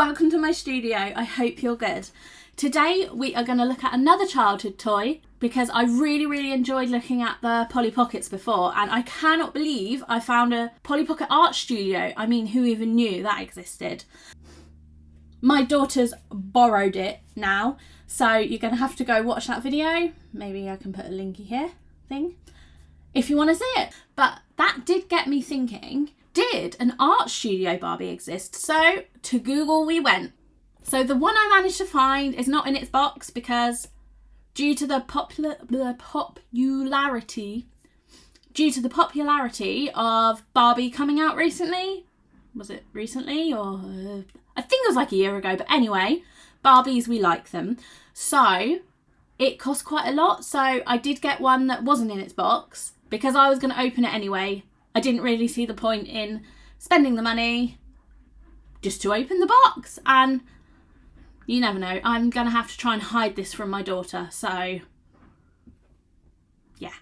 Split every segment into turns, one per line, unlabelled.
Welcome to my studio. I hope you're good. Today we are going to look at another childhood toy because I really enjoyed looking at the Polly Pockets before, and I cannot believe I found a Polly Pocket art studio. I mean, who even knew that existed? My daughter's borrowed it now, so you're going to have to go watch that video. Maybe I can put a linky here thing if you want to see it. But that did get me thinking, did an art studio Barbie exist? So to Google we went. So the one I managed to find is not in its box because due to the popularity of Barbie coming out recently. Was it recently or I think it was like a year ago, but anyway, Barbies, we like them. So it cost quite a lot. So I did get one that wasn't in its box because I was going to open it anyway. I didn't really see the point in spending the money just to open the box. And you never know, I'm going to have to try and hide this from my daughter. So yeah,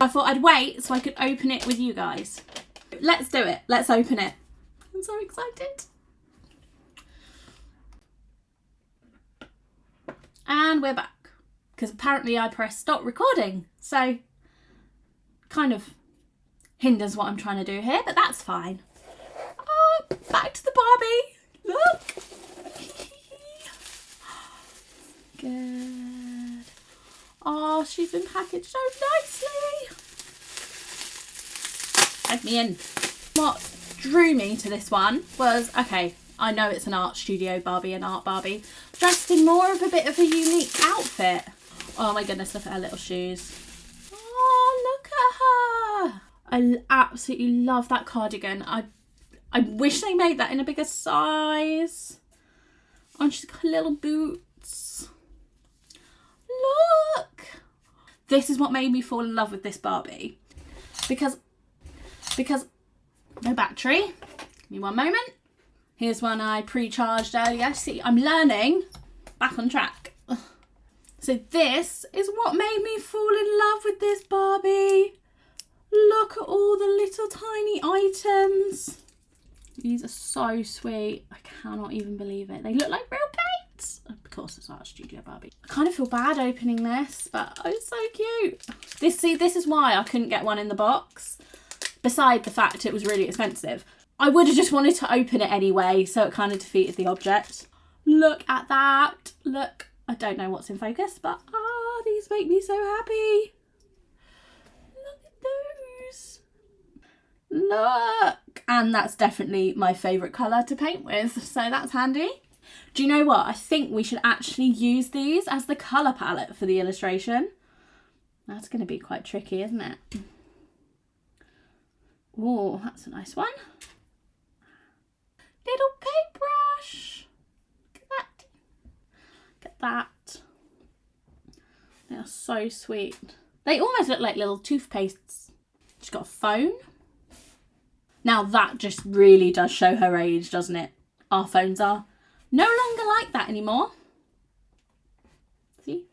I thought I'd wait so I could open it with you guys. Let's do it. Let's open it. I'm so excited. And we're back because apparently I pressed stop recording. So kind of hinders what I'm trying to do here, but that's fine. Oh, back to the Barbie. Look. Good. Oh, she's been packaged so nicely. Let me in. What drew me to this one was, okay, I know it's an art studio Barbie, an art Barbie, dressed in more of a bit of a unique outfit. Oh my goodness, look at her little shoes. Oh, look at her. I absolutely love that cardigan. I wish they made that in a bigger size. Oh, she's got little boots. Look. This is what made me fall in love with this Barbie. Because no battery. Give me one moment. Here's one I pre-charged earlier. See, I'm learning. Back on track. So this is what made me fall in love with this Barbie. Look at all the little tiny items. These are so sweet. I cannot even believe it. They look like real paints. Of course it's art studio Barbie. I kind of feel bad opening this, but oh, it's so cute. This is why I couldn't get one in the box. Beside the fact it was really expensive. I would have just wanted to open it anyway, so it kind of defeated the object. Look at that. Look, I don't know what's in focus, but these make me so happy. Look at those. Look. And that's definitely my favourite colour to paint with, so that's handy. Do you know what? I think we should actually use these as the colour palette for the illustration. That's going to be quite tricky, isn't it? Oh, that's a nice one. Little paintbrush. Look at that. Look at that. They are so sweet. They almost look like little toothpastes. She's got a phone. Now that just really does show her age, doesn't it? Our phones are no longer like that anymore. See?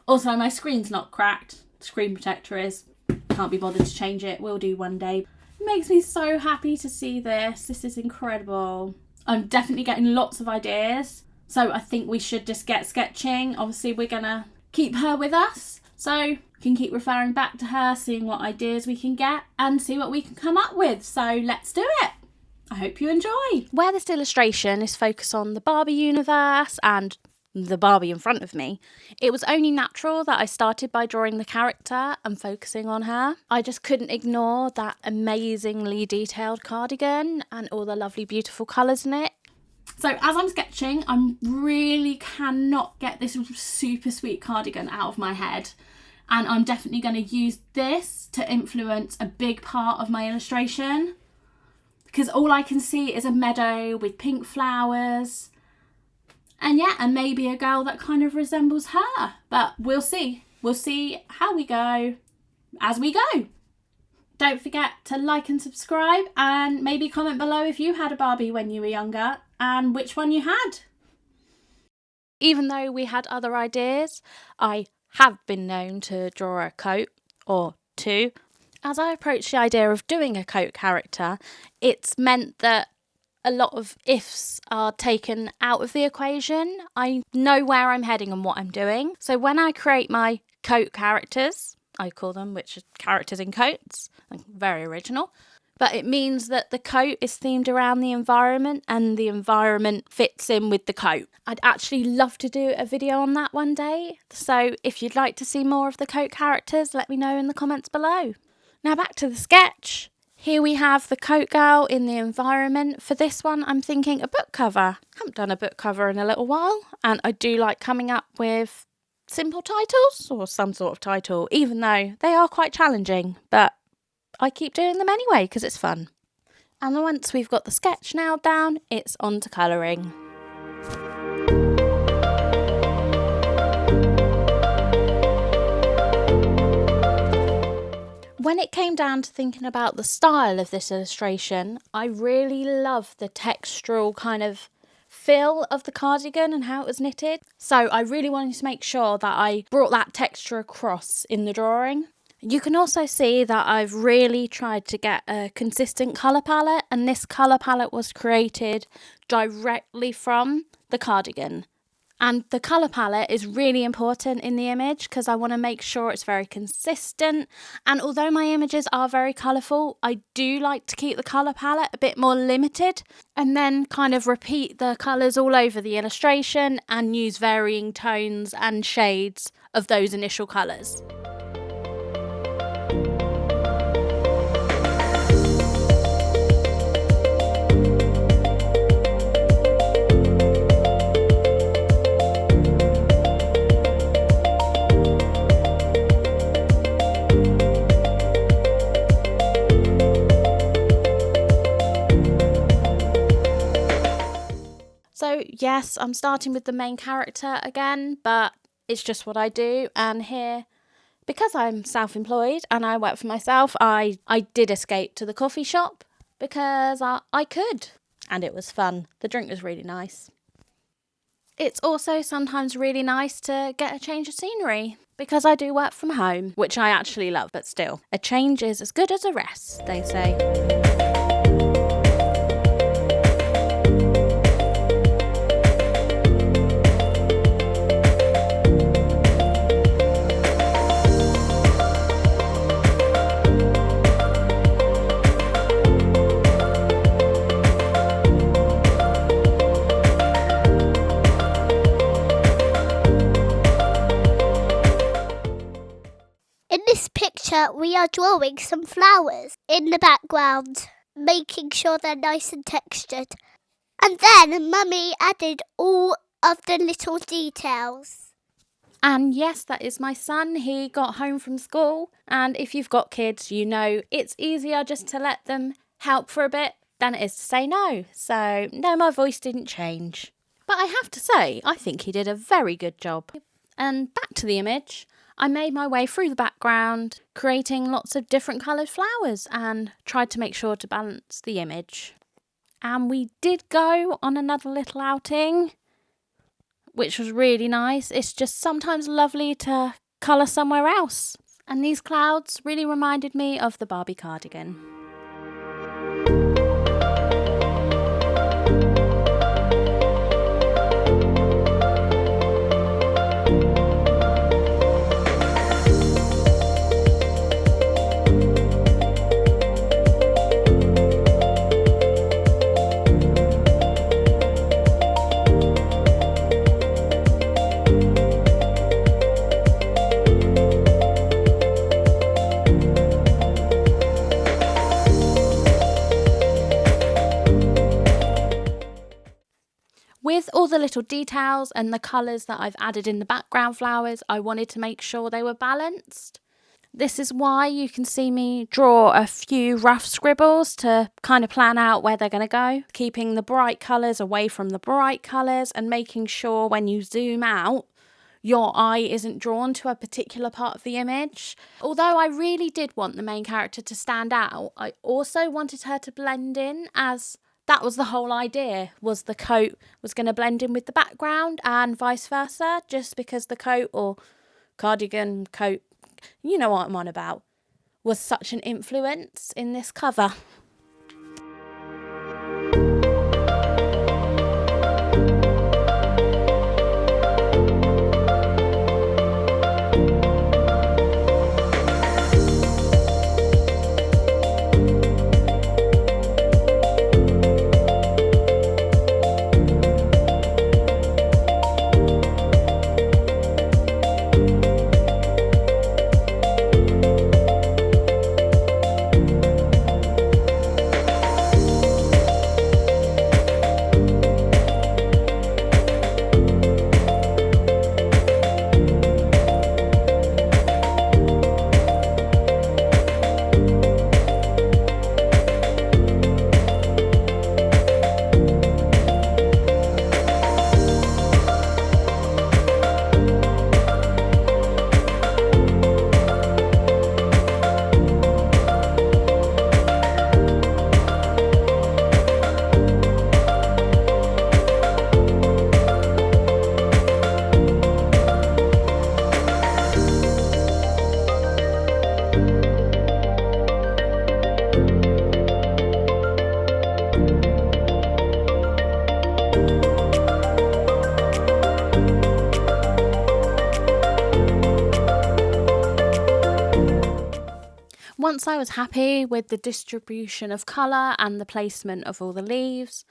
Also, my screen's not cracked. The screen protector is. Can't be bothered to change it. Will do one day. It makes me so happy to see this. This is incredible. I'm definitely getting lots of ideas. So I think we should just get sketching. Obviously, we're going to keep her with us. So we can keep referring back to her, seeing what ideas we can get and see what we can come up with. So let's do it. I hope you enjoy. Where this illustration is focused on the Barbie universe and the Barbie in front of me, it was only natural that I started by drawing the character and focusing on her. I just couldn't ignore that amazingly detailed cardigan and all the lovely beautiful colours in it. So as I'm sketching, I really cannot get this super sweet cardigan out of my head, and I'm definitely going to use this to influence a big part of my illustration because all I can see is a meadow with pink flowers. And yeah, and maybe a girl that kind of resembles her. But we'll see. We'll see how we go as we go. Don't forget to like and subscribe and maybe comment below if you had a Barbie when you were younger and which one you had. Even though we had other ideas, I have been known to draw a coat or two. As I approached the idea of doing a coat character, it's meant that a lot of ifs are taken out of the equation. I know where I'm heading and what I'm doing. So when I create my coat characters, I call them, which are characters in coats, very original. But it means that the coat is themed around the environment and the environment fits in with the coat. I'd actually love to do a video on that one day. So if you'd like to see more of the coat characters, let me know in the comments below. Now back to the sketch. Here we have the coat girl in the environment. For this one, I'm thinking a book cover. I haven't done a book cover in a little while, and I do like coming up with simple titles or some sort of title, even though they are quite challenging, but I keep doing them anyway because it's fun. And once we've got the sketch nailed down, it's on to colouring. When it came down to thinking about the style of this illustration, I really love the textural kind of feel of the cardigan and how it was knitted. So I really wanted to make sure that I brought that texture across in the drawing. You can also see that I've really tried to get a consistent colour palette, and this colour palette was created directly from the cardigan. And the colour palette is really important in the image because I want to make sure it's very consistent. And although my images are very colourful, I do like to keep the colour palette a bit more limited and then kind of repeat the colours all over the illustration and use varying tones and shades of those initial colours. So yes, I'm starting with the main character again, but it's just what I do. And here, because I'm self-employed and I work for myself, I did escape to the coffee shop because I could, and it was fun. The drink was really nice. It's also sometimes really nice to get a change of scenery because I do work from home, which I actually love, but still, a change is as good as a rest, they say.
In this picture, we are drawing some flowers in the background, making sure they're nice and textured. And then Mummy added all of the little details.
And yes, that is my son. He got home from school. And if you've got kids, you know it's easier just to let them help for a bit than it is to say no. So no, my voice didn't change. But I have to say, I think he did a very good job. And back to the image. I made my way through the background, creating lots of different coloured flowers and tried to make sure to balance the image. And we did go on another little outing, which was really nice. It's just sometimes lovely to colour somewhere else. And these clouds really reminded me of the Barbie cardigan. With all the little details and the colours that I've added in the background flowers, I wanted to make sure they were balanced. This is why you can see me draw a few rough scribbles to kind of plan out where they're going to go, keeping the bright colours away from the bright colours and making sure when you zoom out, your eye isn't drawn to a particular part of the image. Although I really did want the main character to stand out, I also wanted her to blend in, as that was the whole idea, was the coat was going to blend in with the background and vice versa, just because the coat or cardigan, coat, you know what I'm on about, was such an influence in this cover. Once I was happy with the distribution of colour and the placement of all the leaves,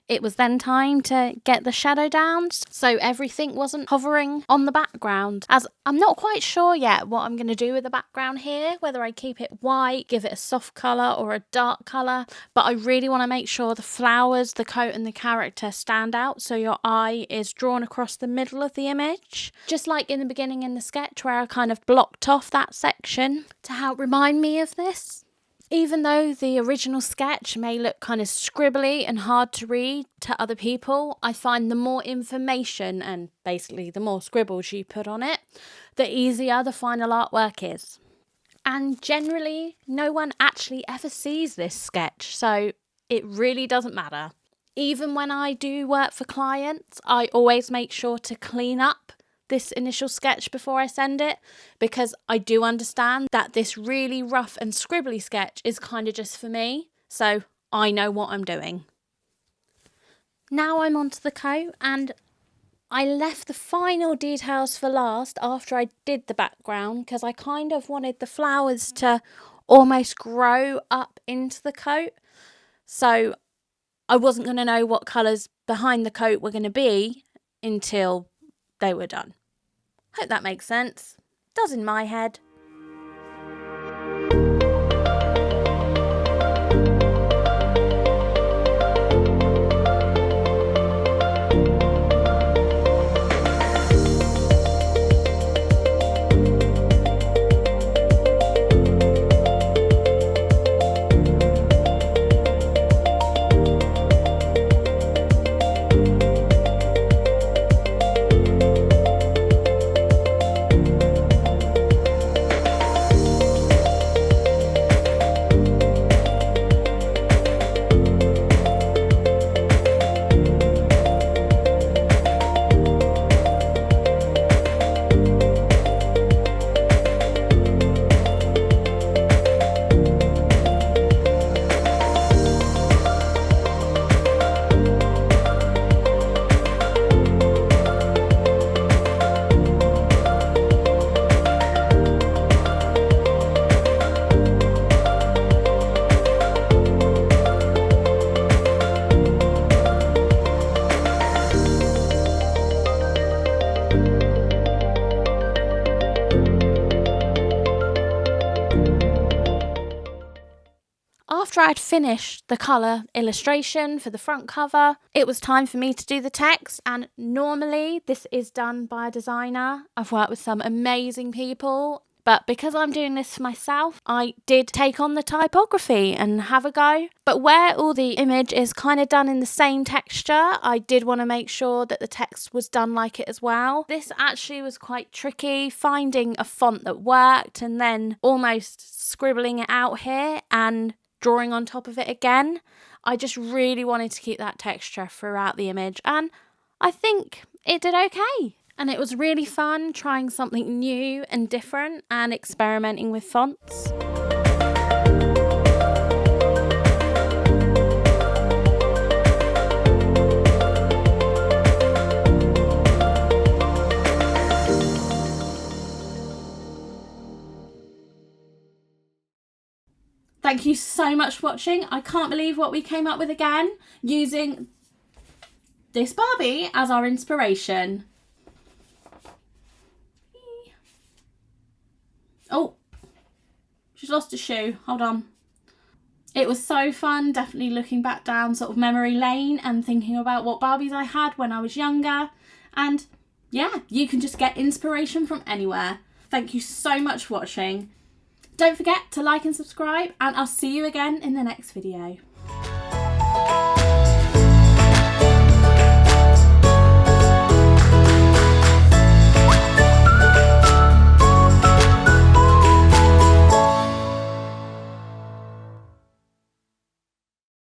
it was then time to get the shadow down so everything wasn't hovering on the background, as I'm not quite sure yet what I'm going to do with the background here, whether I keep it white, give it a soft colour or a dark colour, but I really want to make sure the flowers, the coat and the character stand out so your eye is drawn across the middle of the image, just like in the beginning in the sketch where I kind of blocked off that section to help remind me of this. Even though the original sketch may look kind of scribbly and hard to read to other people, I find the more information and basically the more scribbles you put on it, the easier the final artwork is. And generally, no one actually ever sees this sketch, so it really doesn't matter. Even when I do work for clients, I always make sure to clean up this initial sketch before I send it, because I do understand that this really rough and scribbly sketch is kind of just for me, so I know what I'm doing. Now I'm onto the coat, and I left the final details for last after I did the background because I kind of wanted the flowers to almost grow up into the coat, so I wasn't going to know what colours behind the coat were going to be until they were done. Hope that makes sense. Does in my head. After I'd finished the colour illustration for the front cover, it was time for me to do the text, and normally this is done by a designer. I've worked with some amazing people, but because I'm doing this for myself, I did take on the typography and have a go. But where all the image is kind of done in the same texture, I did want to make sure that the text was done like it as well. This actually was quite tricky, finding a font that worked and then almost scribbling it out here and drawing on top of it again. I just really wanted to keep that texture throughout the image, and I think it did okay. And it was really fun trying something new and different and experimenting with fonts. Thank you so much for watching. I can't believe what we came up with again, using this Barbie as our inspiration. Oh, she's lost a shoe. Hold on. It was so fun, definitely looking back down sort of memory lane and thinking about what Barbies I had when I was younger. And yeah, you can just get inspiration from anywhere. Thank you so much for watching. Don't forget to like and subscribe, and I'll see you again in the next video.